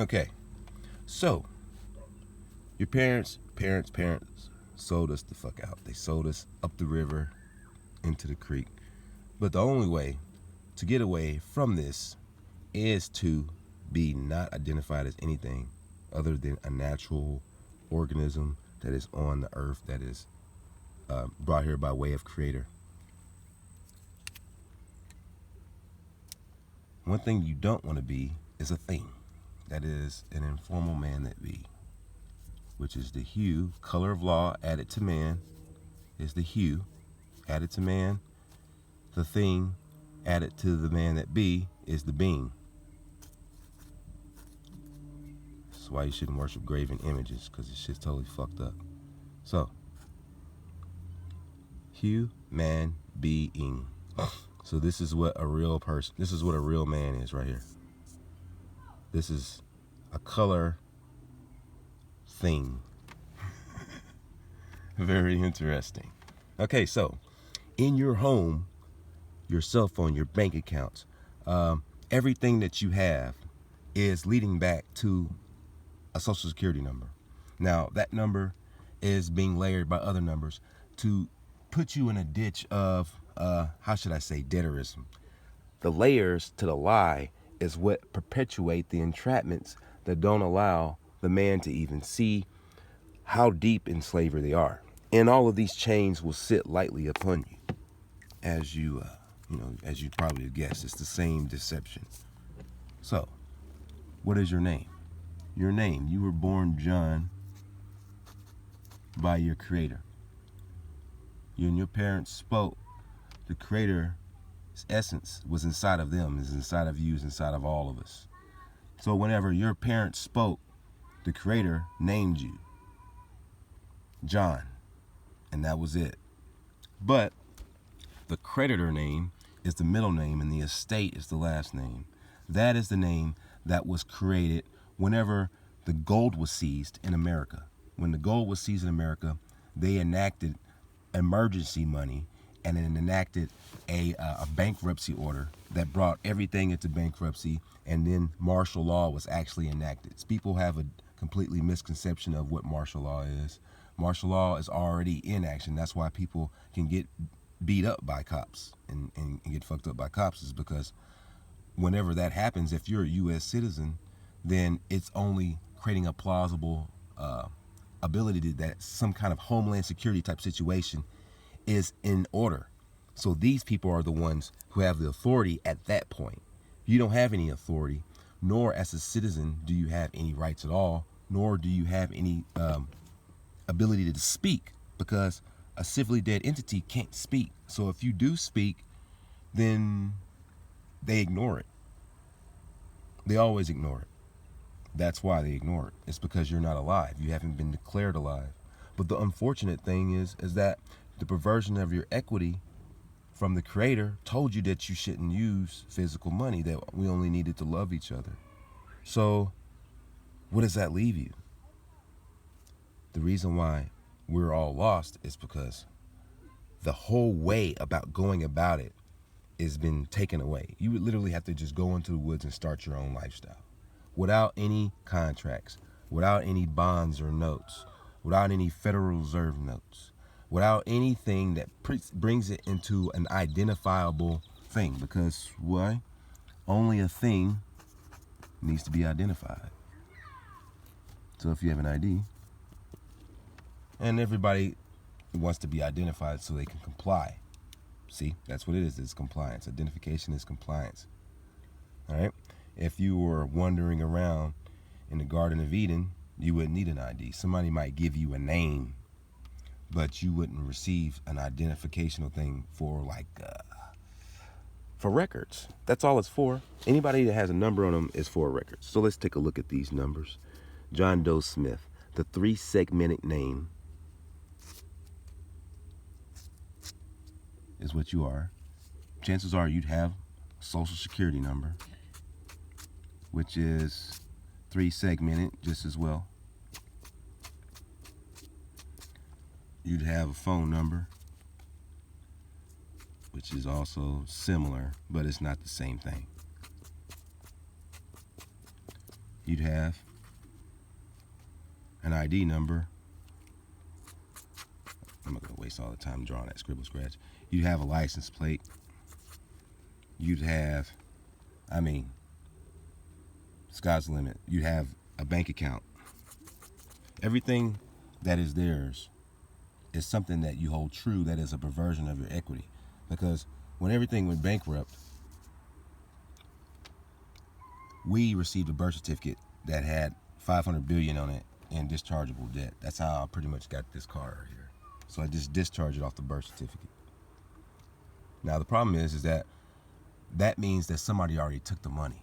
Okay, so your parents sold us the fuck out. They sold us up the river into the creek. But the only way to get away from this is to be not identified as anything other than a natural organism that is on the earth, that is brought here by way of creator. One thing you don't want to be is a thing. That is an informal man that be, which is the hue, color of law added to man is the hue added to man. The thing added to the man that be is the being. That's why you shouldn't worship graven images, because this shit's totally fucked up. So, hue, man, being. So this is what a real person, this is what a real man is right here. This is a color thing. Very interesting. Okay, so in your home, your cell phone, your bank accounts, everything that you have is leading back to a social security number. Now, that number is being layered by other numbers to put you in a ditch of, how should I say, debtorism. The layers to the lie is what perpetuate the entrapments that don't allow the man to even see how deep in slavery they are. And all of these chains will sit lightly upon you. As you, as you probably guessed, it's the same deception. So, what is your name? Your name, you were born John by your creator. You and your parents spoke. The creator's essence was inside of them, is inside of you, is inside of all of us. So whenever your parents spoke, the creator named you John, and that was it. But the creditor name is the middle name and the estate is the last name. That is the name that was created whenever the gold was seized in America. When the gold was seized in America, they enacted emergency money and then enacted a bankruptcy order that brought everything into bankruptcy, and then martial law was actually enacted. People have a completely misconception of what martial law is. Martial law is already in action. That's why people can get beat up by cops and get fucked up by cops, is because whenever that happens, if you're a U.S. citizen, then it's only creating a plausible ability that some kind of homeland security type situation is in order. So these people are the ones who have the authority at that point. You don't have any authority, nor as a citizen do you have any rights at all, nor do you have any ability to speak, because a civilly dead entity can't speak. So if you do speak, then they ignore it. They always ignore it. That's why they ignore it. It's because you're not alive. You haven't been declared alive. But the unfortunate thing is that the perversion of your equity from the creator told you that you shouldn't use physical money, that we only needed to love each other. So what does that leave you? The reason why we're all lost is because the whole way about going about it has been taken away. You would literally have to just go into the woods and start your own lifestyle without any contracts, without any bonds or notes, without any Federal Reserve notes, without anything that brings it into an identifiable thing. Because why? Only a thing needs to be identified. So if you have an ID, and everybody wants to be identified so they can comply. See, that's what it is. It's compliance. Identification is compliance. All right? If you were wandering around in the Garden of Eden, you wouldn't need an ID. Somebody might give you a name, but you wouldn't receive an identificational thing for for records. That's all it's for. Anybody that has a number on them is for records. So let's take a look at these numbers. John Doe Smith, the 3-segmented name is what you are. Chances are you'd have a social security number, which is 3-segmented just as well. You'd have a phone number, which is also similar, but it's not the same thing. you'd have an ID number. I'm not going to waste all the time drawing that scribble scratch. You'd have a license plate. You'd have, I mean, sky's the limit. You'd have a bank account. Everything that is theirs is something that you hold true that is a perversion of your equity. Because when everything went bankrupt, we received a birth certificate that had 500 billion on it in dischargeable debt. That's how I pretty much got this car right here. So I just discharged it off the birth certificate. Now the problem is that means that somebody already took the money.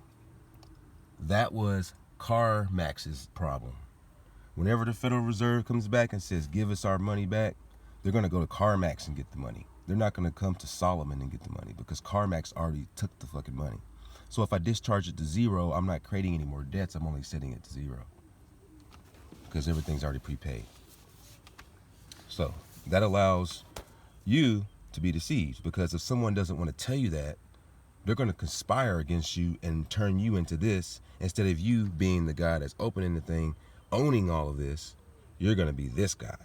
That was CarMax's problem. Whenever the Federal Reserve comes back and says, give us our money back, they're going to go to CarMax and get the money. They're not going to come to Solomon and get the money because CarMax already took the fucking money. So if I discharge it to zero, I'm not creating any more debts. I'm only setting it to zero because everything's already prepaid. So that allows you to be deceived, because if someone doesn't want to tell you that, they're going to conspire against you and turn you into this. Instead of you being the guy that's opening the thing, owning all of this, you're going to be this guy.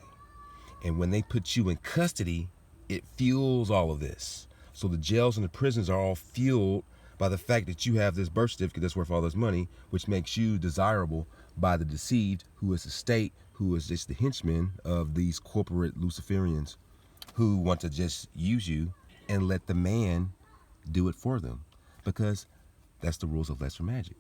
And when they put you in custody, it fuels all of this. So the jails and the prisons are all fueled by the fact that you have this birth certificate that's worth all this money, which makes you desirable by the deceived, who is the state, who is just the henchmen of these corporate Luciferians who want to just use you and let the man do it for them, because that's the rules of lesser magic.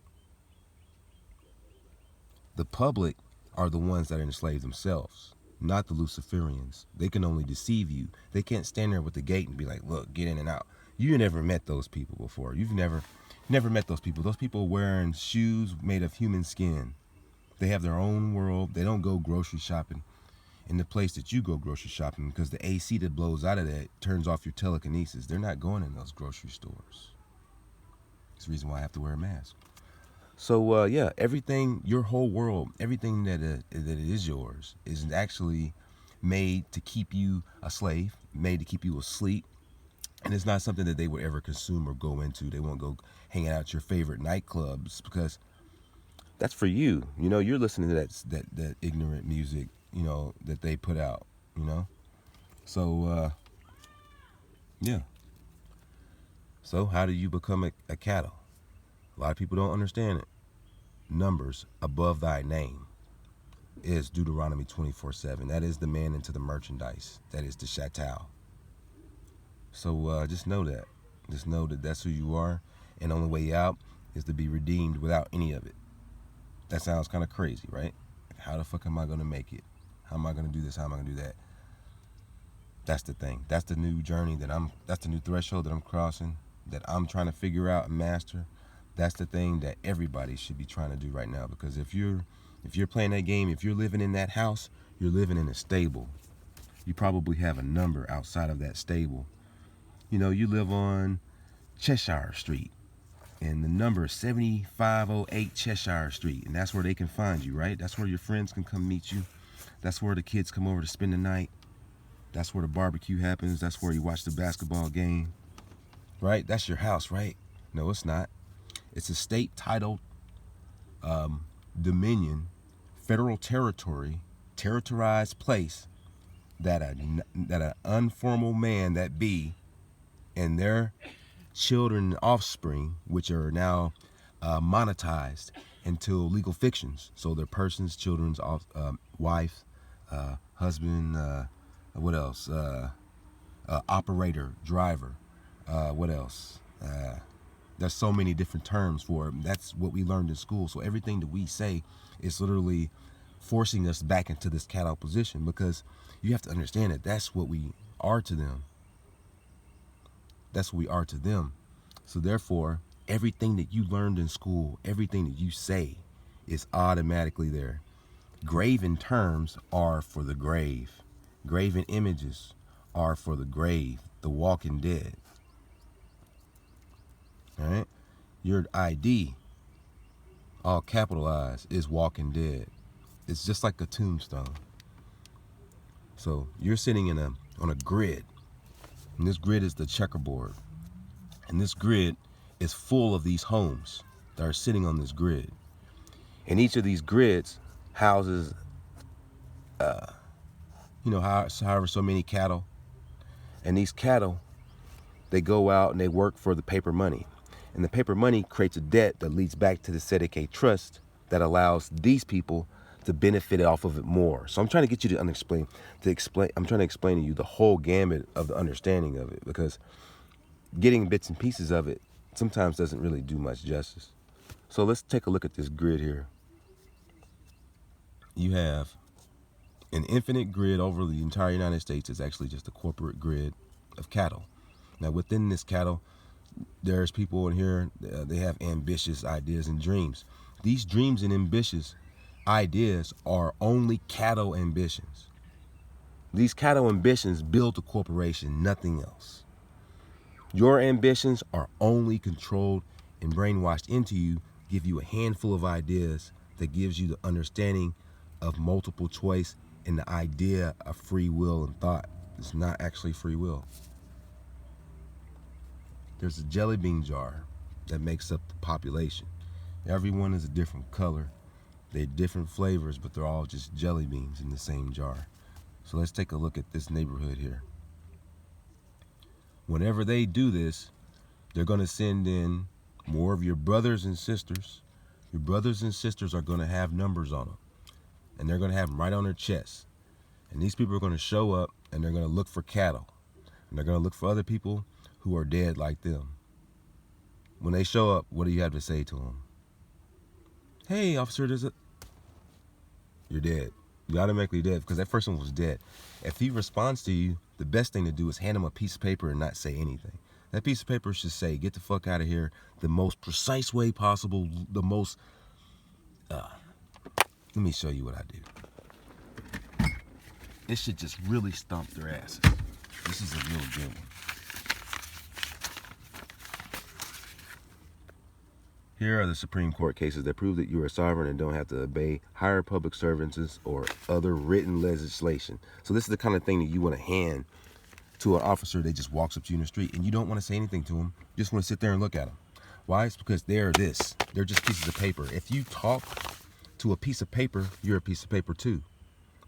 The public are the ones that are enslaved themselves, not the Luciferians. They can only deceive you. They can't stand there with the gate and be like, look, get in and out. You never met those people before. You've never met those people. Those people wearing shoes made of human skin. They have their own world. They don't go grocery shopping in the place that you go grocery shopping, because the AC that blows out of that turns off your telekinesis. They're not going in those grocery stores. It's the reason why I have to wear a mask. So yeah, everything, your whole world, everything that it is yours is actually made to keep you a slave, made to keep you asleep. And it's not something that they would ever consume or go into. They won't go hang out at your favorite nightclubs, because that's for you. You know, you're listening to that ignorant music, you know, that they put out, you know. So yeah. So how do you become a cattle? A lot of people don't understand it. Numbers above thy name is Deuteronomy 24:7. That is the man into the merchandise. That is the Chattel. So just know that. Just know that that's who you are. And the only way out is to be redeemed without any of it. That sounds kind of crazy, right? How the fuck am I going to make it? How am I going to do this? How am I going to do that? That's the thing. That's the new journey that's the new threshold that I'm crossing, that I'm trying to figure out and master. That's the thing that everybody should be trying to do right now. Because if you're playing that game, if you're living in that house, you're living in a stable. You probably have a number outside of that stable. You know, you live on Cheshire Street, and the number is 7508 Cheshire Street, and that's where they can find you, right? That's where your friends can come meet you. That's where the kids come over to spend the night. That's where the barbecue happens. That's where you watch the basketball game, right? That's your house, right? No, it's not. It's a state-titled dominion, federal territory, territorized place that an unformal man that be and their children and offspring, which are now monetized into legal fictions. So their persons, children's, wife, husband, what else? Operator, driver, what else? There's so many different terms for it. That's what we learned in school. So everything that we say is literally forcing us back into this cattle position, because you have to understand that that's what we are to them. That's what we are to them. So therefore, everything that you learned in school, everything that you say is automatically there. Graven terms are for the grave. Graven images are for the grave, the walking dead. All right? Your ID, all capitalized, is walking dead. It's just like a tombstone. So you're sitting on a grid, and this grid is the checkerboard. And this grid is full of these homes that are sitting on this grid. And each of these grids houses, however so many cattle. And these cattle, they go out and they work for the paper money. And the paper money creates a debt that leads back to the Sedeke trust that allows these people to benefit off of it more. So I'm trying to get you to I'm trying to explain to you the whole gamut of the understanding of it, because getting bits and pieces of it sometimes doesn't really do much justice. So let's take a look at this grid here. You have an infinite grid over the entire United States. Is actually just a corporate grid of cattle. Now within this cattle, there's people in here, they have ambitious ideas and dreams. These dreams and ambitious ideas are only cattle ambitions. These cattle ambitions build a corporation, nothing else. Your ambitions are only controlled and brainwashed into you, give you a handful of ideas that gives you the understanding of multiple choice and the idea of free will and thought. It's not actually free will. There's a jelly bean jar that makes up the population. Everyone is a different color. They're different flavors, but they're all just jelly beans in the same jar. So let's take a look at this neighborhood here. Whenever they do this, they're going to send in more of your brothers and sisters. Your brothers and sisters are going to have numbers on them, and they're going to have them right on their chest. And these people are going to show up, and they're going to look for cattle, and they're going to look for other people who are dead like them. When they show up, what do you have to say to them? Hey, officer, you're dead. You're automatically dead because that person was dead. If he responds to you, the best thing to do is hand him a piece of paper and not say anything. That piece of paper should say, get the fuck out of here, the most precise way possible, the most, let me show you what I do. It should just really stomp their asses. This is a real good one. Here are the Supreme Court cases that prove that you are sovereign and don't have to obey higher public servants or other written legislation. So this is the kind of thing that you want to hand to an officer that just walks up to you in the street, and you don't want to say anything to him. You just want to sit there and look at him. Why? It's because they're just pieces of paper. If you talk to a piece of paper, you're a piece of paper too.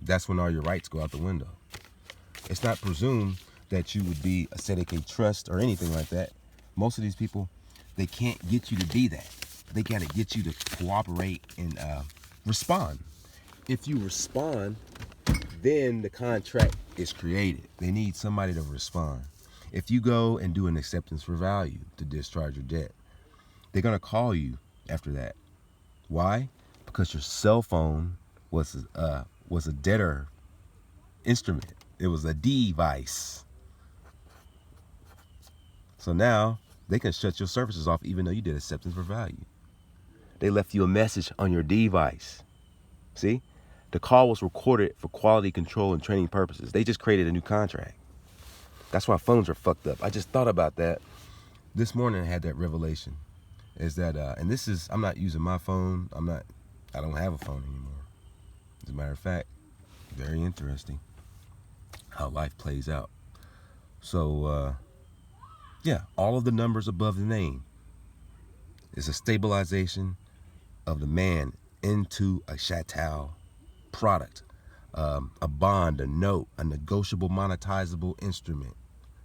That's when all your rights go out the window. It's not presumed that you would be a Sedeke trust or anything like that. Most of these people, they can't get you to be that. They got to get you to cooperate and respond. If you respond, then the contract is created. They need somebody to respond. If you go and do an acceptance for value to discharge your debt, they're going to call you after that. Why? Because your cell phone was a debtor instrument. It was a device. So now they can shut your services off even though you did acceptance for value. They left you a message on your device. See? The call was recorded for quality control and training purposes. They just created a new contract. That's why phones are fucked up. I just thought about that. This morning I had that revelation. Is that, and this is, I'm not using my phone. I don't have a phone anymore. As a matter of fact, very interesting how life plays out. So, yeah, all of the numbers above the name is a stabilization of the man into a chattel product, a bond, a note, a negotiable, monetizable instrument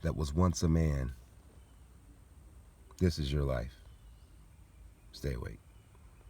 that was once a man. This is your life. Stay awake.